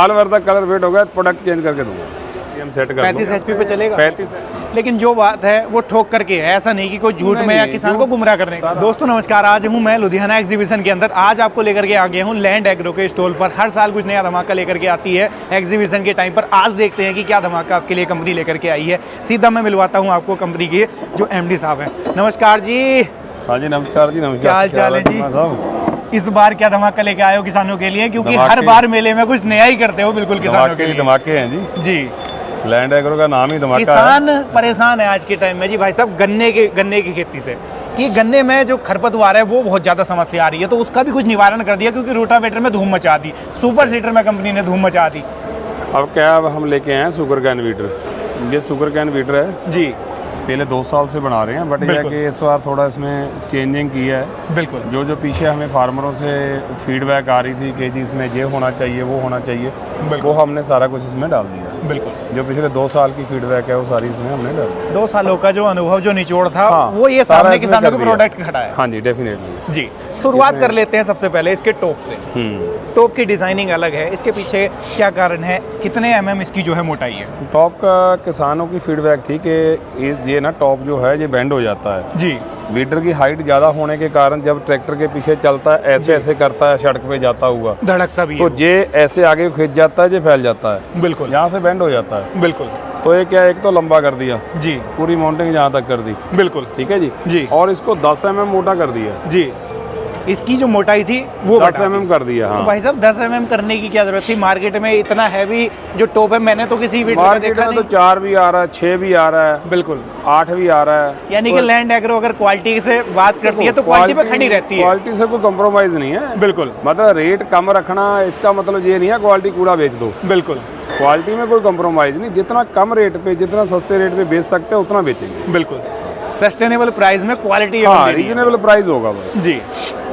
साल भर तक कलर वेट होगा, प्रोडक्ट चेंज करके दूंगा, हम सेट कर 35 HP पे चलेगा। 35। लेकिन जो बात है वो ठोक करके है, ऐसा नहीं कि कोई झूठ में या किसान को गुमराह करने का। दोस्तों नमस्कार, आज हूं मैं लुधियाना एग्जीबिशन के अंदर। आज आपको लेकर के आ गया हूं लैंड एग्रो के स्टॉल पर। हर साल कुछ नया धमाका लेकर के आती है एग्जीबिशन के टाइम पर। आज देखते हैं कि क्या धमाका आपके लिए कंपनी लेकर के आई है। सीधा मैं मिलवाता हूँ आपको कंपनी के जो MD साहब हैं। नमस्कार जी। हाँ जी नमस्कार जी, नमस्कार। क्या हाल चाल है जी? इस बार क्या धमाका लेके आए हो किसानों के लिए, क्योंकि हर बार मेले में कुछ नया ही करते हो बिल्कुल किसानों के लिए। धमाके हैं जी। लैंड एग्रो का नाम ही धमाका है। किसान परेशान है आज के टाइम में जी भाई साहब गन्ने की खेती से, कि गन्ने में जो खरपतवार है वो बहुत ज्यादा समस्या आ रही है, तो उसका भी कुछ निवारण कर दिया, क्योंकि रोटावेटर में धूम मचा दी, सुपर सीडर में कंपनी ने धूम मचा दी। अब क्या हम लेके आए हैं सुगर कैन वीटर। ये सुगर कैन वीटर है जी, पहले 2 साल से बना रहे हैं, बट यह कि इस बार थोड़ा इसमें चेंजिंग की है। बिल्कुल। जो पीछे हमें फार्मरों से फीडबैक आ रही थी कि जी इसमें ये होना चाहिए, वो होना चाहिए, वो हमने सारा कुछ इसमें डाल दिया। बिल्कुल। जो पिछले 2 साल की फीडबैक है वो सारी इसमें हमने डाल दी। 2 सालों का जो अनुभव, जो निचोड़ था, वो ये सामने किसानों के प्रोडक्ट खड़ा है। हाँ जी, डेफिनेटली जी। शुरुआत कर लेते हैं सबसे पहले इसके टॉप से। टॉप की डिजाइनिंग अलग है, इसके पीछे क्या कारण है? कितने mm इसकी जो है मोटाई है? टॉप का किसानों की फीडबैक थी कि ये ना टॉप जो है ये बेंड हो जाता है जी। वीडर की हाइट ज्यादा होने के कारण जब ट्रैक्टर के पीछे चलता है ऐसे ऐसे करता है, सड़क पे जाता हुआ धड़कता भी तो ये ऐसे आगे खिंच जाता है, ये फैल जाता है। बिल्कुल। यहाँ से बेंड हो जाता है। बिल्कुल। तो ये क्या, एक तो लंबा कर दिया जी, पूरी माउंटिंग यहाँ तक कर दी। बिल्कुल ठीक है जी। और इसको 10 mm मोटा कर दिया जी। इसकी जो मोटाई थी वो 10 mm कर दिया। हाँ। तो भाई साहब 10 mm करने की क्या जरूरत थी? मार्केट में इतना हैवी जो टॉप है, मैंने तो किसी वीडियो में देखा नहीं। तो 4 भी आ रहा है, 6 भी आ रहा है, बिल्कुल 8 भी आ रहा है। यानी कि लैंड एग्रो अगर क्वालिटी से बात करती है तो क्वालिटी पे खड़ी रहती है। क्वालिटी से कोई कम्प्रोमाइज नहीं है। बिल्कुल। मतलब रेट कम रखना इसका मतलब ये नहीं है क्वालिटी कूड़ा बेच दो। बिल्कुल। क्वालिटी में कोई कम्प्रोमाइज नहीं, जितना कम रेट पे, जितना सस्ते रेट पे बेच सकते हैं उतना बेचेंगे। बिल्कुल। सस्टेनेबल प्राइस में क्वालिटी, हाँ, रीजनेबल प्राइस होगा जी।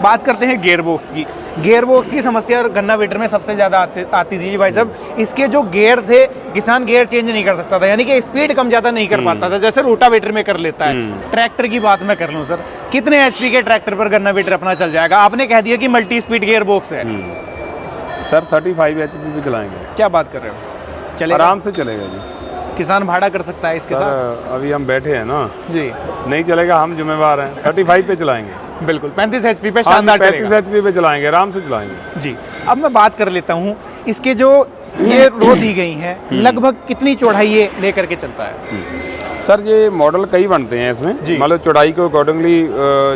बात करते हैं गियरबॉक्स की। गियरबॉक्स की समस्या गन्ना वीटर में सबसे ज्यादा आती थी भाई साहब। इसके जो गियर थे, किसान गियर चेंज नहीं कर सकता था, यानी कि स्पीड कम ज्यादा नहीं कर पाता था, जैसे रोटावेटर में कर लेता है। ट्रैक्टर की बात मैं कर लूं सर, कितने HP के ट्रैक्टर पर गन्ना वीटर अपना चल जाएगा? आपने कह दिया कि मल्टी स्पीड गियरबॉक्स है सर, 35 HP भी चलाएंगे। क्या बात कर रहे हो? चलेगा, आराम से चलेगा जी। किसान भाड़ा कर सकता है इसके साथ? अभी हम बैठे हैं ना जी, नहीं चलेगा, हम जिम्मेवार हैं। 35 पे चलाएंगे। बिल्कुल। 35 HP पे शानदार चलेगा। 35 HP पे चलाएंगे, आराम से चलाएंगे जी। अब मैं बात कर लेता हूँ इसके जो ये रो दी गई है, लगभग कितनी चौड़ाई ये लेकर के चलता है? सर ये मॉडल कई बनते हैं इसमें, मतलब चौड़ाई के अकॉर्डिंगली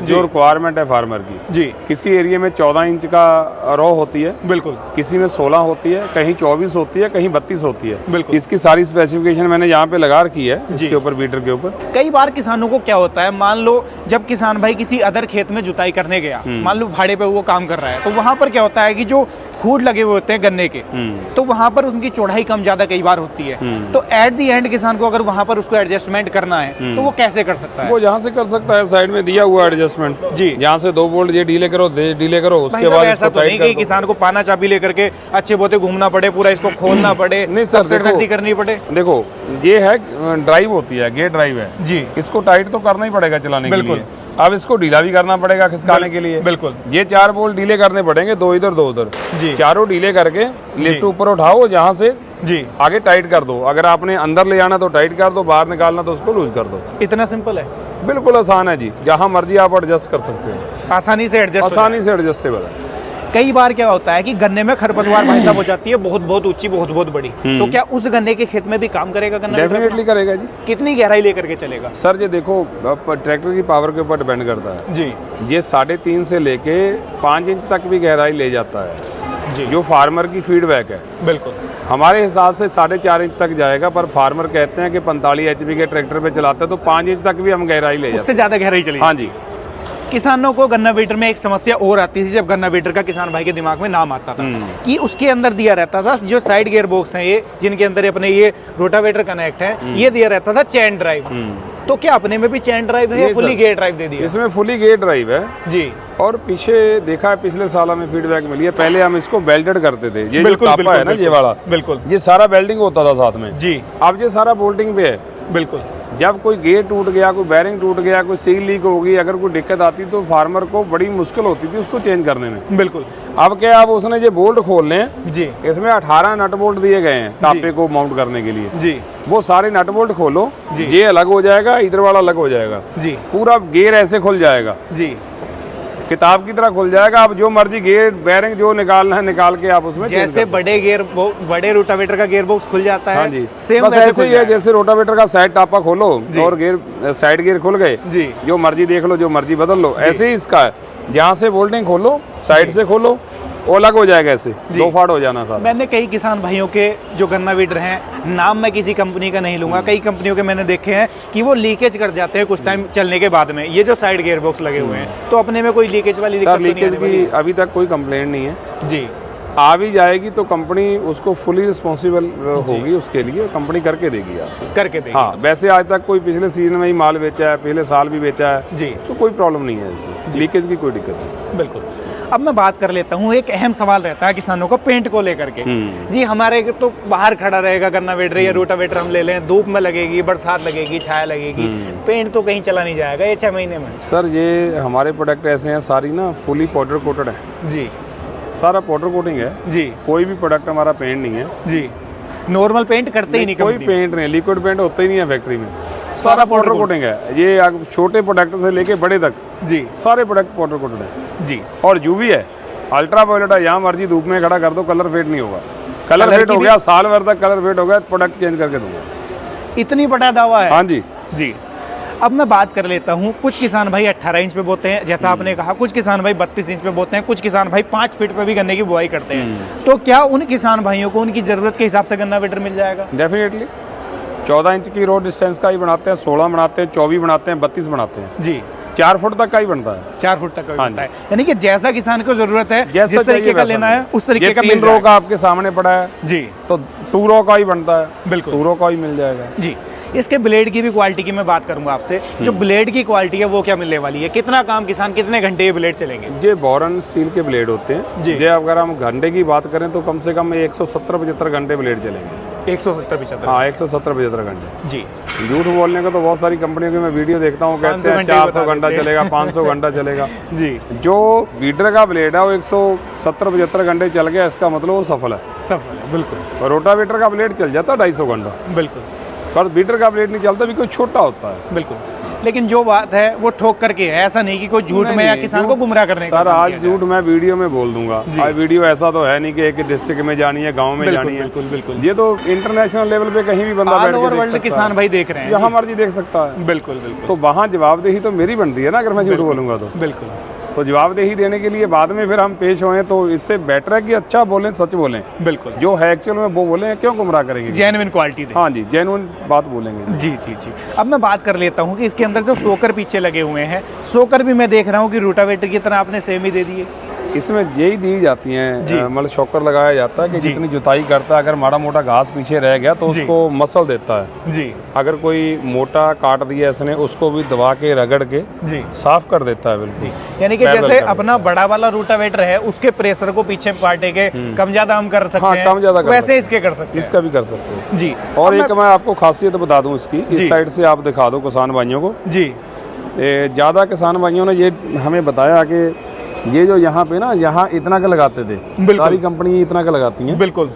जो रिक्वायरमेंट है फार्मर की जी। किसी एरिया में 14 इंच का रो होती है, बिल्कुल, किसी में 16 होती है, कहीं 24 होती है, कहीं 32 होती है, बिल्कुल। इसकी सारी स्पेसिफिकेशन मैंने यहाँ पे लगा रखी है इसके ऊपर, वीटर के ऊपर। कई बार किसानों को क्या होता है, मान लो जब किसान भाई किसी अदर खेत में जुताई करने गया, मान लो भाड़े पे वो काम कर रहा है, तो वहां पर क्या होता है कि जो खूंट लगे हुए होते हैं गन्ने के, तो वहां पर उनकी चौड़ाई कम ज्यादा कई बार होती है। तो एट दी एंड किसान को अगर वहां पर उसको एडजस्टमेंट करना है तो वो कैसे कर सकता है? वो यहाँ से कर सकता है, साइड में दिया हुआ एडजस्टमेंट जी। यहाँ से 2 बोल्ट ये ढीले करो, उसके बाद ऐसा तो नहीं कि किसान को पाना चाबी लेकर के अच्छे बोते घूमना पड़े, पूरा इसको खोलना पड़े, नहीं सर, करनी पड़े। देखो ये है ड्राइव होती है, गेयर ड्राइव है जी। इसको टाइट तो करना ही पड़ेगा चलाने के लिए। अब इसको ढीला भी करना पड़ेगा खिसकाने के लिए। बिल्कुल। ये 4 बोल्ट ढीले करने पड़ेंगे, 2 इधर 2 उधर जी। चारों ढीले करके लिफ्ट ऊपर उठाओ, जहाँ से जी आगे टाइट कर दो। अगर आपने अंदर ले जाना तो टाइट कर दो, बाहर निकालना तो उसको लूज कर दो। इतना सिंपल है? बिल्कुल आसान है जी, जहाँ मर्जी आप एडजस्ट कर सकते हैं, आसानी से एडजस्टेबल है। कई बार क्या होता है कि गन्ने में खरपतवार भाई साहब हो जाती है, बहुत ऊंची, बहुत बड़ी, तो क्या उस गन्ने के खेत में भी काम करेगा गन्ना? डेफिनेटली करेगा जी। कितनी गहराई लेकर के चलेगा? सर ये देखो ट्रैक्टर की पावर के ऊपर डिपेंड करता है जी। ये 3.5 से लेके 5 इंच तक भी गहराई ले जाता है जी, जो फार्मर की फीडबैक है। बिल्कुल। हमारे हिसाब से 4.5 इंच तक जाएगा, पर फार्मर कहते हैं कि 45 HP के ट्रैक्टर पे चलाते हैं तो 5 इंच तक भी हम गहराई ले जाते हैं। उससे ज्यादा गहराई चलेगी? हाँ जी। किसानों को गन्ना वीटर में एक समस्या और आती थी, जब गन्ना वीटर का किसान भाई के दिमाग में नाम आता था कि उसके अंदर दिया रहता था जो साइड गियर बॉक्स हैं ये, जिनके अंदर अपने ये रोटावेटर कनेक्ट है, ये दिया रहता था चेन ड्राइव। तो क्या अपने में भी चेन ड्राइव है या फुली गियर ड्राइव दे दिया? इसमें फुली गियर ड्राइव है जी। और पीछे देखा है, पिछले साल हमें फीडबैक मिली है, पहले हम इसको बेल्टेड करते थे, ये जो टापा है ना ये वाला, बिल्कुल ये सारा बेल्टिंग होता था साथ में जी। अब ये सारा बोल्टिंग पे है। बिल्कुल। जब कोई गेट टूट गया, कोई बैरिंग टूट गया, कोई सील लीक होगी, अगर कोई दिक्कत आती तो फार्मर को बड़ी मुश्किल होती थी उसको चेंज करने में। बिल्कुल। अब क्या आप उसने जो बोल्ट खोलने हैं जी, इसमें 18 नट बोल्ट दिए गए हैं टापे को माउंट करने के लिए जी, वो सारे नट बोल्ट खोलो जी। ये अलग हो जाएगा, इधर वाला अलग हो जाएगा, जी, पूरा गेयर ऐसे खुल जाएगा, जी। किताब की तरह खुल जाएगा। आप जो मर्जी गेयर बेरिंग जो निकालना है निकाल के आप उसमें change जैसे कर बड़े रोटावेटर का गियर बॉक्स खुल जाता है, हाँ जी, सेम बस ऐसे ही है जैसे रोटावेटर का साइड टापा खोलो और गेयर साइड गेयर खुल गए, जी, जो मर्जी देख लो, जो मर्जी बदल लो। ऐसे ही इसका है, जहाँ से बोल्टिंग खोलो साइड से खोलो वो अलग हो जाएगा, ऐसे दो फाड़ हो जाना सारा। मैंने कई किसान भाइयों के जो गन्ना वीडर हैं, नाम मैं किसी कंपनी का नहीं लूंगा, कई कंपनियों के मैंने देखे हैं कि वो लीकेज कर जाते हैं कुछ टाइम चलने के बाद में। ये जो साइड गियर बॉक्स लगे हुए हैं तो अपने में कोई लीकेज वाली दिक्कत तो नहीं लीकेज आने वाली? की अभी तक कोई कंप्लेंट नहीं है जी, आ भी जाएगी तो कंपनी उसको फुली रिस्पॉन्सिबल होगी, उसके लिए कंपनी करके देगी आपको, करके देंगे। हाँ। वैसे आज तक कोई पिछले सीजन में ही माल बेचा है, पिछले साल भी बेचा है जी, तो कोई प्रॉब्लम नहीं है इससे, लीकेज की कोई दिक्कत नहीं। बिल्कुल। अब मैं बात कर लेता हूँ, एक अहम सवाल रहता है किसानों को पेंट को लेकर के। जी, हमारे तो बाहर खड़ा रहेगा गन्ना वेटर या रोटावेटर हम ले लें, धूप में लगेगी, बरसात लगेगी, छाया लगेगी, पेंट तो कहीं चला नहीं जाएगा ये 6 महीने में। सर ये हमारे प्रोडक्ट ऐसे हैं सारी ना फुली पाउडर कोटेड है जी, सारा पाउडर कोटिंग है जी, कोई भी प्रोडक्ट हमारा पेंट नहीं है जी। नॉर्मल पेंट करते ही नहीं कोई कंपनी। पेंट नहीं, लिक्विड पेंट होता ही नहीं है फैक्ट्री में, सारा पाउडर कोटिंग है। ये छोटे प्रोडक्ट से लेके बड़े तक जी, सारे प्रोडक्ट पाउडर कोटेड है जी। और यूवी है, अल्ट्रा वायलेट है, यहाँ मर्जी धूप में खड़ा कर दो कलर फेड नहीं होगा। कलर फेड की हो भी- गया साल भर तक कलर फेड हो गया प्रोडक्ट चेंज करके दूंगा। इतनी बड़ा दावा है? हाँ जी, जी। अब मैं बात कर लेता हूँ, कुछ किसान भाई 18 इंच पे बोते हैं जैसा आपने कहा, कुछ किसान भाई 32 इंच पे बोते हैं, कुछ किसान भाई 5 फीट पे भी गन्ने की बुआई करते हैं। तो क्या उन किसान भाइयों को उनकी जरूरत के हिसाब से गन्ना वेटर मिल जाएगा? डेफिनेटली 14 इंच की रोड डिस्टेंस का ही बनाते हैं, 16 बनाते हैं, 24 बनाते हैं, 32 बनाते हैं जी, 4 फुट तक का ही बनता है। 4 फुट तक का हाँ बनता है, यानी कि जैसा किसान को जरूरत है, जैसा जिस तरीके चाहिए का वैसा लेना है उस तरीके ये का 3 मिल रो जाएगा। का आपके सामने पड़ा है जी, तो 2 रो का ही बनता है, बिल्कुल 2 रो का ही मिल जाएगा। जी। इसके ब्लेड की भी क्वालिटी की मैं बात करूंगा आपसे, जो ब्लेड की क्वालिटी है वो क्या मिलने वाली है? कितना काम किसान कितने घंटे ये ब्लेड चलेंगे? ये बोरन स्टील के ब्लेड होते हैं जी। ये अगर हम घंटे की बात करें तो कम से कम 170-75 घंटे ब्लेड चलेंगे। 170-75? हाँ 170-75 घंटे। जी, झूठ बोलने का तो बहुत सारी कंपनियों की मैं वीडियो देखता हूँ, कहते 500 हैं घंटे ही 400 बता घंटा देते हैं। चलेगा, 500 घंटा चलेगा। जी, जो वीडर का ब्लेड है वो 170-75 घंटे चल गया, इसका मतलब वो सफल है। सफल है, बिल्कुल और रोटावेटर का ब्लेड चल जाता है 250 घंटा, बिल्कुल पर वीडर का ब्लेड नहीं चलता, भी कोई छोटा होता है। बिल्कुल। लेकिन जो बात है वो ठोक करके है, ऐसा नहीं कि कोई झूठ नहीं, में या नहीं, किसान को झूठ- गुमराह करने का सर काम आज किया जाए। झूठ मैं वीडियो में बोल दूंगा, आज वीडियो ऐसा तो है नहीं कि एक डिस्ट्रिक्ट में जानी है, गांव में बिल्कुल, जानी है, बिल्कुल, बिल्कुल। ये तो इंटरनेशनल लेवल पे कहीं भी बंदा ऑल बैठ के ओवर देख वर्ल्ड सकता किसान है। भाई देख रहे हैं। जहाँ मर्जी देख सकता है, बिल्कुल बिल्कुल तो वहाँ जवाबदेही तो मेरी बनती है ना, अगर मैं झूठ बोलूंगा तो। बिल्कुल तो जवाबदेही देने के लिए बाद में फिर हम पेश होए तो इससे बेटर है कि अच्छा बोलें, सच बोलें, बिल्कुल जो है एक्चुअल में वो बोलें, क्यों गुमराह करेंगे। जेन्युइन क्वालिटी दे। हाँ जी, जेन्युइन बात बोलेंगे। जी जी जी। अब मैं बात कर लेता हूँ कि इसके अंदर जो सोकर पीछे लगे हुए हैं, सोकर भी मैं देख रहा हूँ कि रोटावेटर की तरह आपने सेम ही दे दिए। इसमें यही दी जाती हैं, जी। मतलब शॉकर लगाया जाता है कि जी। जितनी जुताई करता है, अगर माड़ा मोटा घास पीछे रह गया तो जी। उसको मसल देता है। जी अगर कोई मोटा काट दिया इसने, उसको भी दबा के रगड़ के जी साफ कर देता है बिल्कुल। यानी कि Parallel जैसे कर अपना बड़ा वाला रोटावेटर है, उसके प्रेशर को पीछे पाटे के कम ज्यादा हम कर सकते हाँ, हैं, कम ज्यादा कर वैसे सकते इसके कर सकते हैं। इसका भी कर सकते हो जी। और अब एक मैं आपको खासियत बता दूं इसकी, जी। इस साइड से आप दिखा दो किसान भाइयों को। जी ज़्यादा किसान भाइयों ने ये हमें बताया कि ये जो यहाँ पे ना, यहाँ इतना का लगाते थे, बिल्कुल। सारी कंपनी इतना का लगाती हैं, बिल्कुल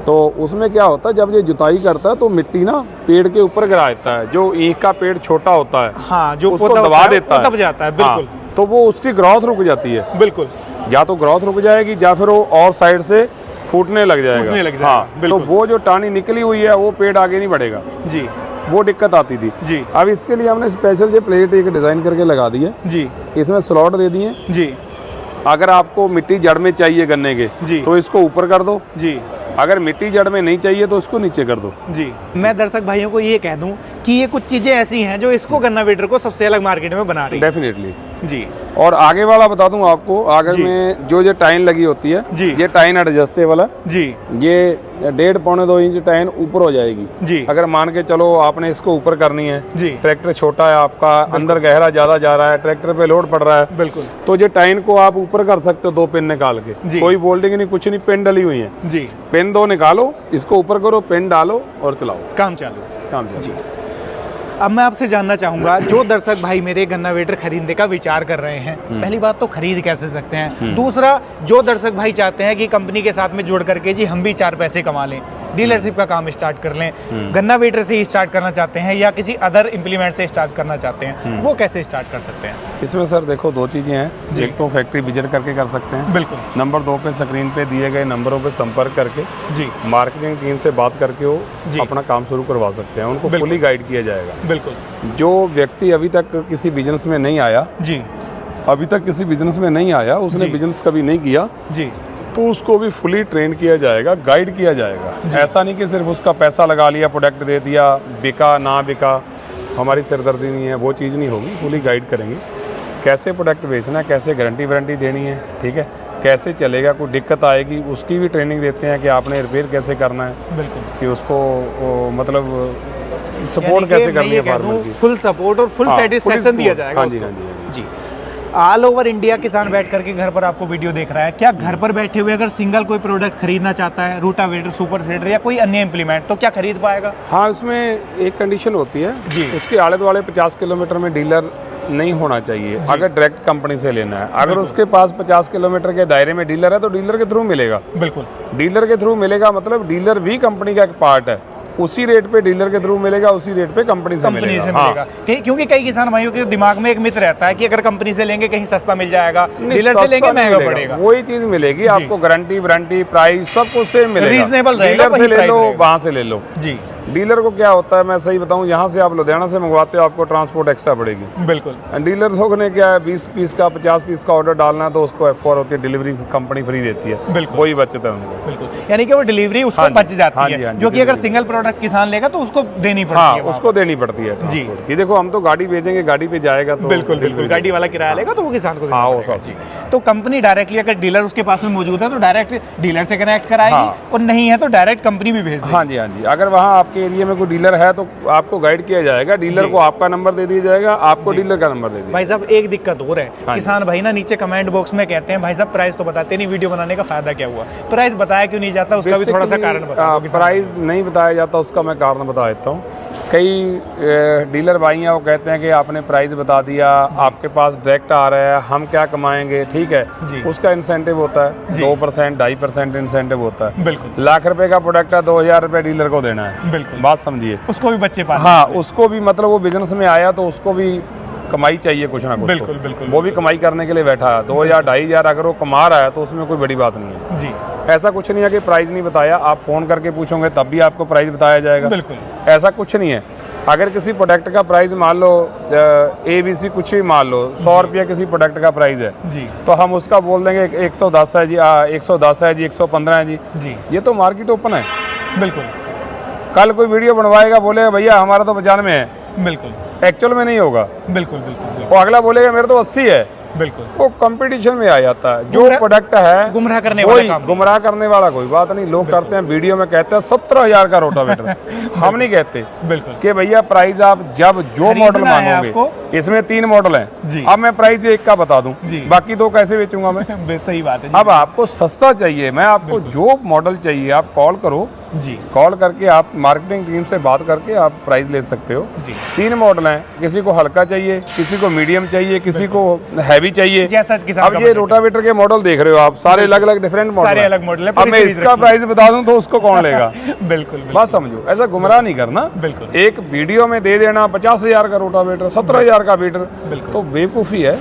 तो उसमें क्या होता है जब ये जुताई करता है तो मिट्टी ना पेड़ के ऊपर गिरा देता है, जो एक का पेड़ छोटा होता है हाँ, जो उसको पौधा दबा होता है, देता वो है, दब जाता है। बिल्कुल हाँ, तो वो उसकी ग्रोथ रुक जाती है, बिल्कुल या तो ग्रोथ रुक जाएगी या फिर वो और साइड से फूटने लग जाएगा। फूटने लग जाएगा, हाँ, तो बिल्कुल। वो जो टानी निकली हुई है वो पेड़ आगे नहीं बढ़ेगा, जी वो दिक्कत आती थी। जी अब इसके लिए हमने स्पेशल ये प्लेट एक डिजाइन करके लगा दी है, जी इसमें स्लॉट दे दिए। जी अगर आपको मिट्टी जड़ में चाहिए गन्ने के जी। तो इसको ऊपर कर दो, जी अगर मिट्टी जड़ में नहीं चाहिए तो इसको नीचे कर दो। जी। मैं दर्शक भाइयों को ये कह दूं कि ये कुछ चीजें ऐसी हैं जो इसको गन्ना वेटर को सबसे अलग मार्केट में बना रही है। डेफिनेटली। जी और आगे वाला बता दूं आपको, आगे जी। में जो ये टाइन लगी होती है, जी। ये टाइन एडजस्टेबल है, जी ये 1.5-2 इंच टाइन ऊपर हो जाएगी। जी अगर मान के चलो आपने इसको ऊपर करनी है, जी ट्रैक्टर छोटा है आपका, अंदर गहरा ज्यादा जा रहा है, ट्रैक्टर पे लोड पड़ रहा है, बिल्कुल तो ये टाइन को आप ऊपर कर सकते हो 2 पिन निकाल के। जी। कोई बोल्डिंग नहीं, कुछ नहीं, पिन डली हुई है, जी। पिन 2 निकालो, इसको ऊपर करो, पिन डालो और चलाओ, काम चालू। काम चल। जी। अब मैं आपसे जानना चाहूंगा, जो दर्शक भाई मेरे गन्ना वेटर खरीदने का विचार कर रहे हैं, पहली बात तो खरीद कैसे सकते हैं, दूसरा जो दर्शक भाई चाहते हैं कि कंपनी के साथ में जुड़ करके जी हम भी 4 पैसे कमा लें, डीलरशिप का काम स्टार्ट कर लें, गन्ना वेटर से ही स्टार्ट करना चाहते हैं या किसी अदर इम्प्लीमेंट से स्टार्ट करना चाहते हैं, वो कैसे स्टार्ट कर सकते हैं? इसमें सर देखो 2 चीज़ें हैं, एक तो फैक्ट्री विजिट करके कर सकते हैं, बिल्कुल। नंबर 2 पे स्क्रीन पे दिए गए नंबरों पे संपर्क करके जी मार्केटिंग टीम से बात करके वो अपना काम शुरू करवा सकते हैं, उनको फुली गाइड किया जाएगा। बिल्कुल। जो व्यक्ति अभी तक किसी बिजनेस में नहीं आया, जी अभी तक किसी बिजनेस में नहीं आया, उसने बिजनेस कभी नहीं किया, जी, तो उसको भी फुली ट्रेन किया जाएगा, गाइड किया जाएगा। ऐसा नहीं कि सिर्फ उसका पैसा लगा लिया, प्रोडक्ट दे दिया, बिका ना बिका हमारी सिरदर्दी नहीं है, वो चीज़ नहीं होगी। फुली गाइड करेंगे कैसे प्रोडक्ट बेचना है, कैसे गारंटी वारंटी देनी है, ठीक है, कैसे चलेगा, कोई दिक्कत आएगी उसकी भी ट्रेनिंग देते हैं कि आपने रिपेयर कैसे करना है, बिल्कुल, कि उसको मतलब सपोर्ट कैसे करनी है फार्मर की, फुल सपोर्ट और फुल सेटिस्फेक्शन दिया जाएगा। हाँ जी, हाँ जी, जी। ऑल ओवर इंडिया किसान बैठ करके घर पर आपको वीडियो देख रहा है, क्या घर पर बैठे हुए अगर सिंगल कोई प्रोडक्ट खरीदना चाहता है, रूटावेटर, सुपर सीडर या कोई अन्य इम्प्लीमेंट, तो क्या खरीद पाएगा? हाँ, उसमें एक कंडीशन होती है जी, उसके आले दुआले 50 किलोमीटर में डीलर नहीं होना चाहिए अगर डायरेक्ट कंपनी से लेना है। अगर उसके पास 50 किलोमीटर के दायरे में डीलर है तो डीलर के थ्रू मिलेगा। बिल्कुल, डीलर के थ्रू मिलेगा मतलब डीलर भी कंपनी का एक पार्ट है, उसी रेट पे डीलर के थ्रू मिलेगा, उसी रेट पे कंपनी से मिलेगा। हाँ। क्योंकि कई किसान भाइयों के दिमाग में एक मिथ रहता है कि अगर कंपनी से लेंगे कहीं सस्ता मिल जाएगा, डीलर से लेंगे महंगा पड़ेगा। वही चीज मिलेगी आपको, गारंटी वारंटी प्राइस सब कुछ सेम मिलेगा, रीजनेबल रहेगा, डीलर से ले लो, वहां से ले लो। जी, डीलर को क्या होता है, मैं सही बताऊं, यहाँ से आप लुधियाना से मंगवाते हो आपको ट्रांसपोर्ट एक्स्ट्रा पड़ेगी। बिल्कुल। डीलर लोग ने क्या है 20 पीस का 50 पीस का ऑर्डर डालना है तो उसको F4 होती है, डिलीवरी कंपनी फ्री देती है। बिल्कुल, वही बचत है उनको। बिल्कुल, यानी कि वो डिलीवरी उसको बच जाती है, जो कि अगर सिंगल प्रोडक्ट किसान लेगा तो उसको देनी पड़ती है। उसको देनी पड़ती है जी, कि देखो हम तो गाड़ी भेजेंगे, गाड़ी पे जाएगा तो बिल्कुल बिल्कुल गाड़ी वाला किराया लेगा तो वो किसान को देना पड़ेगा। जी, तो कंपनी डायरेक्टली अगर डीलर उसके पास में मौजूद है तो डायरेक्ट डीलर से कनेक्ट कराएगी, और नहीं है तो डायरेक्ट कंपनी भी भेज देगी। हाँ जी, हाँ जी। अगर वहाँ आपके एरिया में कोई डीलर है तो आपको गाइड किया जाएगा, डीलर को आपका नंबर दे दिया जाएगा, आपको डीलर का नंबर दे दिया। भाई साहब एक दिक्कत और है, किसान भाई ना नीचे कमेंट बॉक्स में कहते हैं भाई साहब प्राइस तो बताते नहीं, वीडियो बनाने का फायदा क्या हुआ? प्राइस बताया क्यों नहीं जाता, उसका भी थोड़ा सा कारण बताओ। प्राइस नहीं बताया जाता उसका मैं कारण बता देता हूँ। कई डीलर भाई हैं वो कहते हैं कि आपने प्राइस बता दिया, आपके पास डायरेक्ट आ रहा है, हम क्या कमाएंगे, ठीक है, उसका इंसेंटिव होता है 2%, 2.5% इंसेंटिव होता है। बिल्कुल, लाख रुपए का प्रोडक्ट है, 2000 रुपए डीलर को देना है। बिल्कुल, बात समझिए, उसको भी बच्चे पालने। हाँ, उसको भी मतलब वो बिजनेस में आया तो उसको भी कमाई चाहिए कुछ ना कुछ। बिल्कुल बिल्कुल, वो भी कमाई करने के लिए बैठा है। 2000, 2500 अगर वो कमा रहा है तो उसमें कोई बड़ी बात नहीं है। जी, ऐसा कुछ नहीं है कि प्राइस नहीं बताया, आप फोन करके पूछोगे तब भी आपको प्राइस बताया जाएगा। बिल्कुल, ऐसा कुछ नहीं है। अगर किसी प्रोडक्ट का प्राइस मान लो ABC कुछ भी मान लो 100 रुपया किसी प्रोडक्ट का प्राइस है जी, तो हम उसका बोल देंगे 110 है जी, 110 है जी, 115 है जी। ये तो मार्केट ओपन है। बिल्कुल, कल कोई वीडियो बनवाएगा बोलेगा भैया हमारा तो 95 है, बिल्कुल, एक्चुअल में नहीं होगा। बिल्कुल बिल्कुल, वो अगला बोलेगा मेरे तो 80 है। बिल्कुल, वो कंपटीशन में आ जाता है। जो प्रोडक्ट है गुमराह करने वाला काम, गुमराह करने वाला कोई बात नहीं। लोग करते हैं वीडियो में कहते हैं 17,000 का रोटावेटर हम नहीं कहते। बिल्कुल, कि भैया प्राइस आप जब जो मॉडल मांगोगे, इसमें 3 मॉडल हैं, अब मैं प्राइस एक का बता दूं, बाकी 2 कैसे बेचूंगा मैं? सही बात है। अब आपको सस्ता चाहिए, मैं आपको जो मॉडल चाहिए आप कॉल करो जी, कॉल करके आप मार्केटिंग टीम से बात करके आप प्राइस ले सकते हो जी। 3 मॉडल हैं, किसी को हल्का चाहिए, किसी को मीडियम चाहिए, किसी को हैवी चाहिए। अब ये रोटावेटर के मॉडल देख रहे हो आप, सारे अलग अलग डिफरेंट मॉडल, सारे अलग मॉडल है। अब मैं इसका प्राइस बता दूं तो उसको कौन लेगा? बिल्कुल, बात समझो, ऐसा गुमराह नहीं करना। बिल्कुल, एक वीडियो में दे देना 50,000 का रोटावेटर, 17,000 का वीटर, तो बेवकूफ़ी है,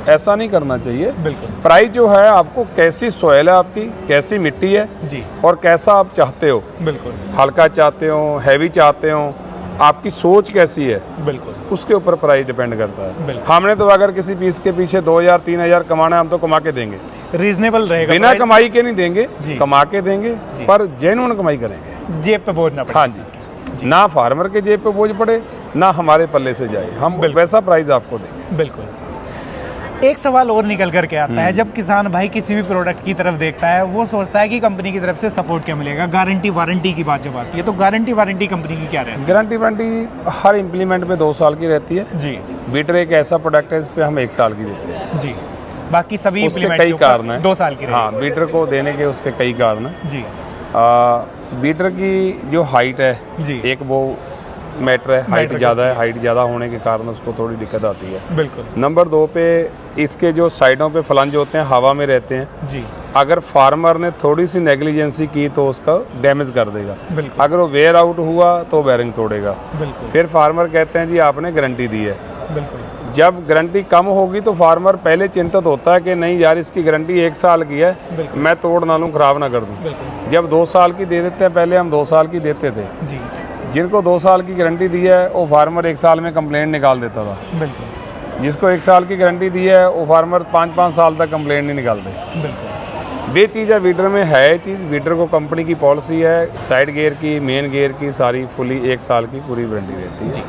ऐसा नहीं करना चाहिए। बिल्कुल, प्राइस जो है आपको कैसी सॉइल है आपकी, कैसी मिट्टी है जी, और कैसा आप चाहते हो। बिल्कुल, हल्का चाहते हो, हैवी चाहते हो, आपकी सोच कैसी है, बिल्कुल उसके ऊपर प्राइस डिपेंड करता है। हमने तो अगर किसी पीस के पीछे 2000, 3000 कमाना है, हम तो कमा के देंगे, रीजनेबल रहेगा, बिना कमाई के नहीं देंगे, कमा के देंगे, पर जेन्युइन कमाई करेंगे, जेब पे बोझ ना पड़े। हाँ जी, ना फार्मर के जेब पे बोझ पड़े, ना हमारे पल्ले से जाए, हम वैसा प्राइस आपको देंगे। बिल्कुल। एक सवाल और निकल करके आता है, जब किसान भाई किसी भी प्रोडक्ट की तरफ देखता है, वो सोचता है कि कंपनी की तरफ से सपोर्ट क्या मिलेगा, गारंटी वारंटी की बात जब आती है, तो गारंटी वारंटी कंपनी की क्या रहती है? गारंटी वारंटी हर इम्प्लीमेंट में 2 साल की रहती है जी। बीटर एक ऐसा प्रोडक्ट है इस पे हम 1 साल की देते हैं जी। बाकी सभी इम्प्लीमेंट कई कारण है, 2 साल की। हाँ, बीटर को देने के उसके कई कारण है जी। बीटर की जो हाइट है जी, एक वो मैटर है, हाइट ज़्यादा है, हाइट ज़्यादा होने के कारण उसको थोड़ी दिक्कत आती है। बिल्कुल। नंबर 2 पे इसके जो साइडों पे फ्लंज होते हैं हवा में रहते हैं जी। अगर फार्मर ने थोड़ी सी नेग्लिजेंसी की तो उसका डैमेज कर देगा। बिल्कुल। अगर वो वेयर आउट हुआ तो बेरिंग तोड़ेगा। बिल्कुल। फिर फार्मर कहते हैं जी आपने गारंटी दी है। बिल्कुल। जब गारंटी कम होगी तो फार्मर पहले चिंतित होता है कि नहीं यार इसकी गारंटी 1 साल की है, मैं तोड़ ना लूँ, खराब ना कर दूँ। जब 2 साल की दे देते हैं, पहले हम 2 साल की देते थे जी। जिनको 2 साल की गारंटी दी है वो फार्मर 1 साल में कंप्लेंट निकाल देता था। बिल्कुल। जिसको 1 साल की गारंटी दी है वो फार्मर 5-5 साल तक कंप्लेंट नहीं निकालते। बिल्कुल। ये चीज़ है वीडर में, है चीज़ वीडर को कंपनी की पॉलिसी है, साइड गियर की, मेन गियर की सारी फुली 1 साल की पूरी वारंटी रहती है। जी।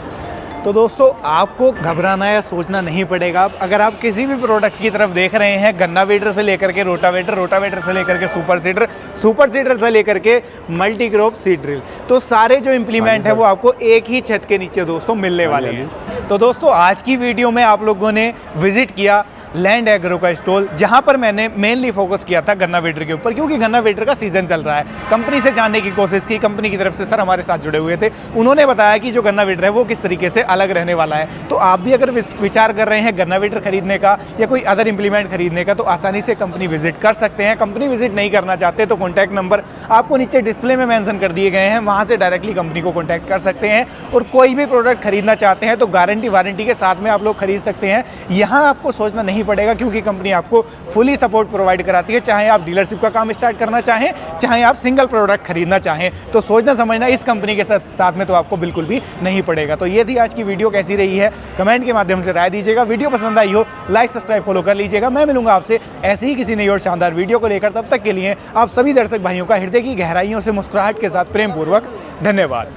तो दोस्तों आपको घबराना या सोचना नहीं पड़ेगा। अगर आप किसी भी प्रोडक्ट की तरफ देख रहे हैं, गन्ना वीडर से लेकर के रोटावेटर, रोटावेटर से लेकर के सुपर सीडर, सुपर सीडर से लेकर के मल्टी क्रॉप सीड ड्रिल, तो सारे जो इम्प्लीमेंट है वो आपको एक ही छत के नीचे दोस्तों मिलने वाले हैं। तो दोस्तों आज की वीडियो में आप लोगों ने विजिट किया लैंड एग्रो का स्टॉल, जहां पर मैंने मेनली फोकस किया था गन्ना वीडर के ऊपर, क्योंकि गन्ना वीडर का सीजन चल रहा है। कंपनी से जानने की कोशिश की, कंपनी की तरफ से सर हमारे साथ जुड़े हुए थे, उन्होंने बताया कि जो गन्ना वीडर है वो किस तरीके से अलग रहने वाला है। तो आप भी अगर विचार कर रहे हैं गन्ना वीडर खरीदने का या कोई अदर इंप्लीमेंट खरीदने का, तो आसानी से कंपनी विजिट कर सकते हैं। कंपनी विजिट नहीं करना चाहते तो कॉन्टैक्ट नंबर आपको नीचे डिस्प्ले में मेंशन कर दिए गए हैं, वहाँ से डायरेक्टली कंपनी को कॉन्टैक्ट कर सकते हैं। और कोई भी प्रोडक्ट खरीदना चाहते हैं तो गारंटी वारंटी के साथ में आप लोग खरीद सकते हैं। यहाँ आपको सोचना नहीं पड़ेगा क्योंकि कंपनी आपको फुली सपोर्ट प्रोवाइड कराती है। चाहे आप डीलरशिप का काम स्टार्ट करना चाहें, चाहे आप सिंगल प्रोडक्ट खरीदना चाहें, तो सोचना समझना इस कंपनी के साथ में तो आपको बिल्कुल भी नहीं पड़ेगा। तो ये थी आज की वीडियो, कैसी रही है कमेंट के माध्यम से राय दीजिएगा। वीडियो पसंद आई हो लाइक सब्सक्राइब फॉलो कर लीजिएगा। मैं मिलूंगा आपसे ऐसी ही किसी नई और शानदार वीडियो को लेकर। तब तक के लिए आप सभी दर्शक भाइयों का हृदय की गहराइयों से मुस्कुराहट के साथ प्रेम पूर्वक धन्यवाद।